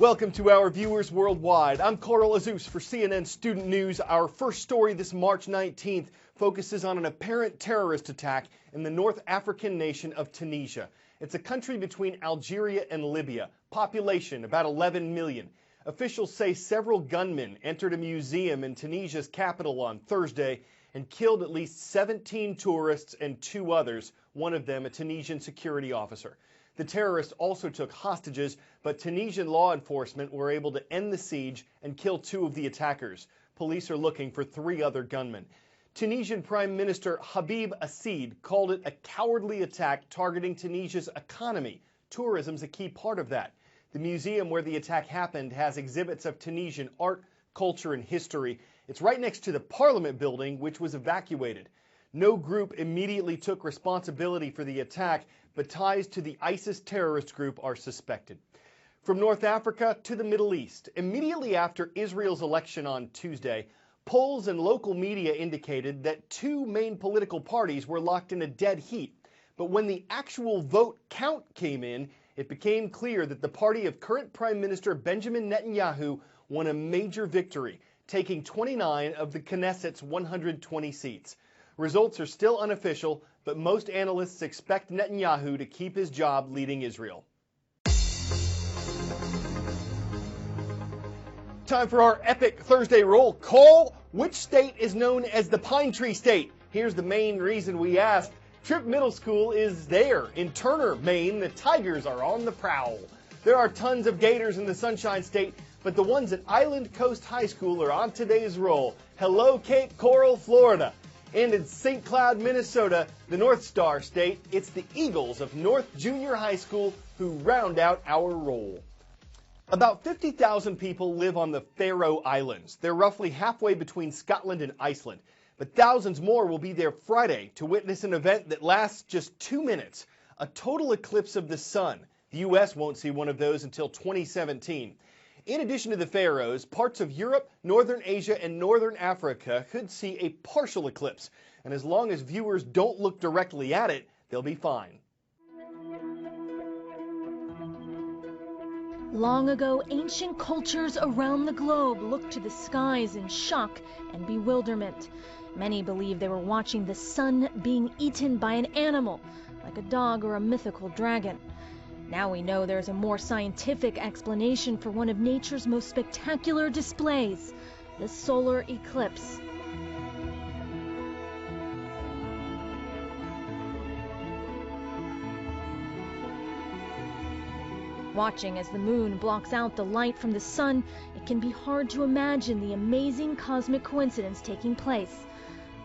Welcome to our viewers worldwide. I'm Carl Azuz for CNN Student News. Our first story this March 19th focuses on an apparent terrorist attack in the North African nation of Tunisia. It's a country between Algeria and Libya, population about 11 million. Officials say several gunmen entered a museum in Tunisia's capital on Thursday and killed at least 17 tourists and 2 others, one of them a Tunisian security officer. The terrorists also took hostages, but Tunisian law enforcement were able to end the siege and kill 2 of the attackers. Police are looking for 3 other gunmen. Tunisian Prime Minister Habib Assid called it a cowardly attack targeting Tunisia's economy. Tourism's a key part of that. The museum where the attack happened has exhibits of Tunisian art, culture, and history. It's right next to the Parliament building, which was evacuated. No group immediately took responsibility for the attack, but ties to the ISIS terrorist group are suspected. From North Africa to the Middle East, immediately after Israel's election on Tuesday, polls and local media indicated that 2 main political parties were locked in a dead heat. But when the actual vote count came in, it became clear that the party of current Prime Minister Benjamin Netanyahu won a major victory, taking 29 of the Knesset's 120 seats. Results are still unofficial, but most analysts expect Netanyahu to keep his job leading Israel. Time for our epic Thursday roll call. Which state is known as the Pine Tree State? Here's the main reason we asked. Tripp Middle School is there. In Turner, Maine, the Tigers are on the prowl. There are tons of Gators in the Sunshine State, but the ones at Island Coast High School are on today's roll. Hello, Cape Coral, Florida. And in St. Cloud, Minnesota, the North Star State, it's the Eagles of North Junior High School who round out our roll. About 50,000 people live on the Faroe Islands. They're roughly halfway between Scotland and Iceland. But thousands more will be there Friday to witness an event that lasts just 2 minutes, a total eclipse of the sun. The U.S. won't see one of those until 2017. In addition to the Faroes, parts of Europe, Northern Asia, and Northern Africa could see a partial eclipse. And as long as viewers don't look directly at it, they'll be fine. Long ago, ancient cultures around the globe looked to the skies in shock and bewilderment. Many believe they were watching the sun being eaten by an animal, like a dog or a mythical dragon. Now we know there's a more scientific explanation for one of nature's most spectacular displays, the solar eclipse. Watching as the moon blocks out the light from the sun, it can be hard to imagine the amazing cosmic coincidence taking place.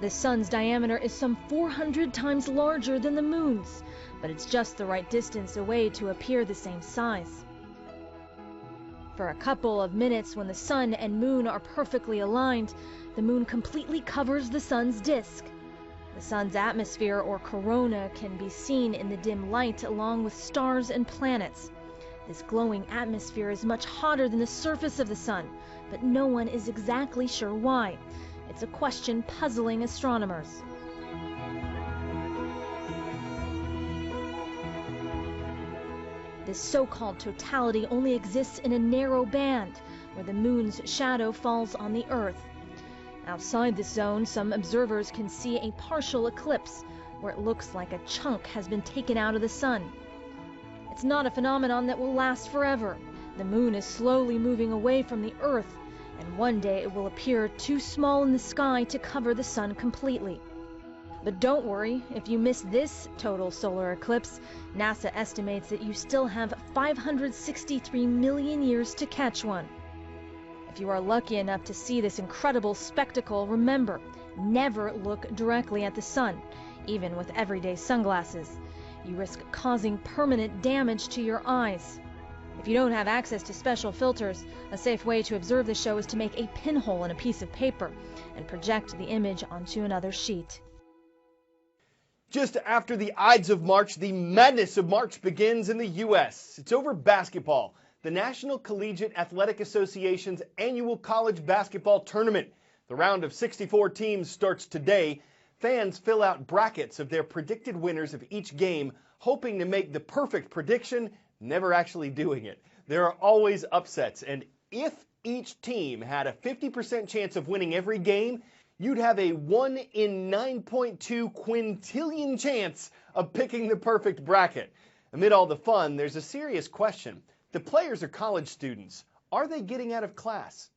The sun's diameter is some 400 times larger than the moon's, but it's just the right distance away to appear the same size. For a couple of minutes, when the sun and moon are perfectly aligned, the moon completely covers the sun's disk. The sun's atmosphere, or corona, can be seen in the dim light along with stars and planets. This glowing atmosphere is much hotter than the surface of the sun, but no one is exactly sure why. It's a question puzzling astronomers. This so-called totality only exists in a narrow band, where the moon's shadow falls on the Earth. Outside this zone, some observers can see a partial eclipse, where it looks like a chunk has been taken out of the sun. It's not a phenomenon that will last forever. The moon is slowly moving away from the Earth, and one day it will appear too small in the sky to cover the sun completely. But don't worry, if you miss this total solar eclipse, NASA estimates that you still have 563 million years to catch one. If you are lucky enough to see this incredible spectacle, remember, never look directly at the sun, even with everyday sunglasses. You risk causing permanent damage to your eyes. If you don't have access to special filters, a safe way to observe the show is to make a pinhole in a piece of paper and project the image onto another sheet. Just after the Ides of March, the madness of March begins in the U.S. It's over basketball. The National Collegiate Athletic Association's annual college basketball tournament. The round of 64 teams starts today. Fans fill out brackets of their predicted winners of each game, hoping to make the perfect prediction, never actually doing it. There are always upsets, and if each team had a 50% chance of winning every game, you'd have a 1 in 9.2 quintillion chance of picking the perfect bracket. Amid all the fun, there's a serious question. The players are college students. Are they getting out of class?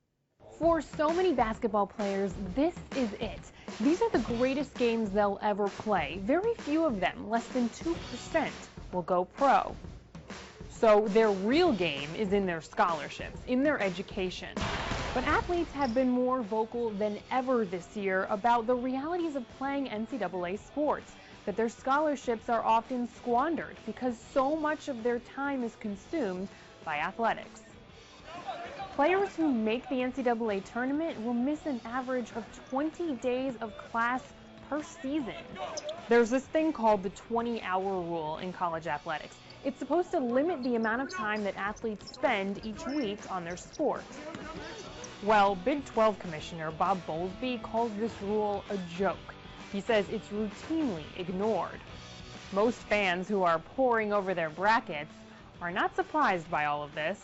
For so many basketball players, this is it. These are the greatest games they'll ever play. Very few of them, less than 2%, will go pro. So their real game is in their scholarships, in their education. But athletes have been more vocal than ever this year about the realities of playing NCAA sports, that their scholarships are often squandered because so much of their time is consumed by athletics. Players who make the NCAA tournament will miss an average of 20 days of class per season. There's this thing called the 20-hour rule in college athletics. It's supposed to limit the amount of time that athletes spend each week on their sport. Well, Big 12 Commissioner Bob Bowlesby calls this rule a joke. He says it's routinely ignored. Most fans who are poring over their brackets are not surprised by all of this.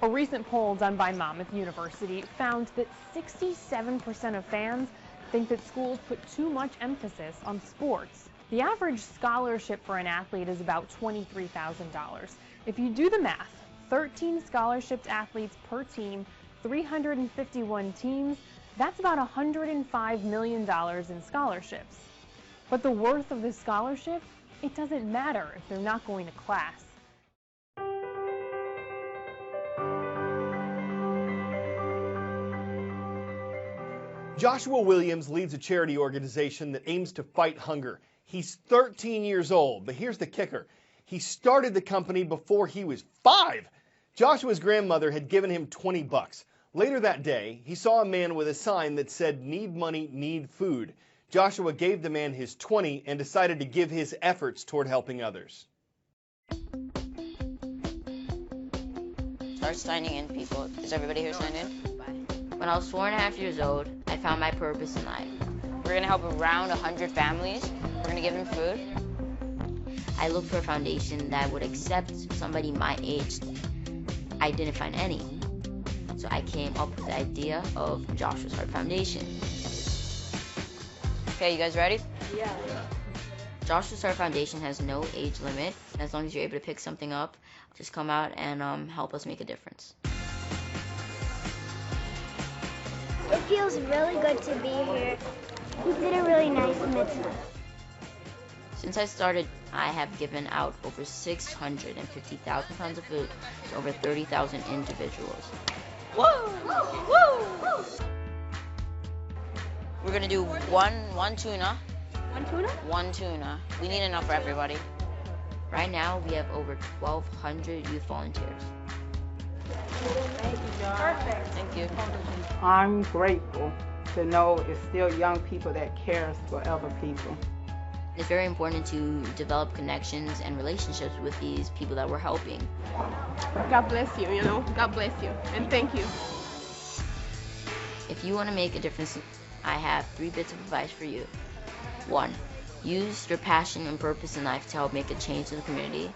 A recent poll done by Monmouth University found that 67% of fans think that schools put too much emphasis on sports. The average scholarship for an athlete is about $23,000. If you do the math, 13 scholarships athletes per team, 351 teams, that's about $105 million in scholarships. But the worth of this scholarship, it doesn't matter if they're not going to class. Joshua Williams leads a charity organization that aims to fight hunger. He's 13 years old, but here's the kicker. He started the company before he was 5. Joshua's grandmother had given him 20 bucks. Later that day, he saw a man with a sign that said, "Need money, need food." Joshua gave the man his 20 and decided to give his efforts toward helping others. Start signing in, people. Is everybody here signed in? When I was 4.5 years old, I found my purpose in life. We're gonna help around 100 families. We're gonna give them food. I looked for a foundation that would accept somebody my age. I didn't find any. So I came up with the idea of Joshua's Heart Foundation. Okay, you guys ready? Yeah. Joshua's Heart Foundation has no age limit. As long as you're able to pick something up, just come out and help us make a difference. It feels really good to be here. You did a really nice mitzvah. Since I started, I have given out over 650,000 pounds of food to over 30,000 individuals. Woo! Woo! We're gonna do one tuna. One tuna? One tuna. We need enough for everybody. Right now, we have over 1,200 youth volunteers. Perfect. Thank you. I'm grateful to know it's still young people that cares for other people. It's very important to develop connections and relationships with these people that we're helping. God bless you, God bless you, and thank you. If you want to make a difference, I have 3 bits of advice for you. 1, use your passion and purpose in life to help make a change in the community.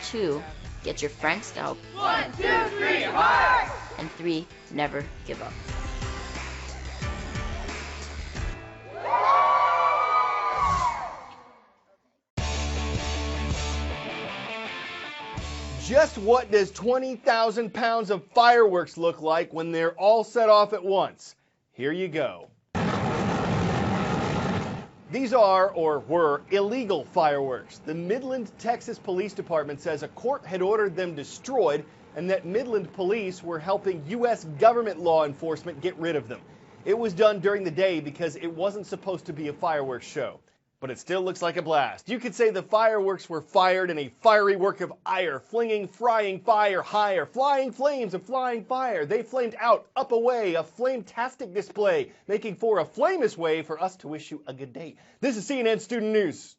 2, get your friends to help. 1, 2, 3, march! And 3, never give up. Just what does 20,000 pounds of fireworks look like when they're all set off at once? Here you go. These are, or were, illegal fireworks. The Midland, Texas Police Department says a court had ordered them destroyed and that Midland police were helping U.S. government law enforcement get rid of them. It was done during the day because it wasn't supposed to be a fireworks show. But it still looks like a blast. You could say the fireworks were fired in a fiery work of ire, flinging, frying fire higher, flying flames of flying fire. They flamed out, up away, a flame-tastic display, making for a flamous way for us to wish you a good day. This is CNN Student News.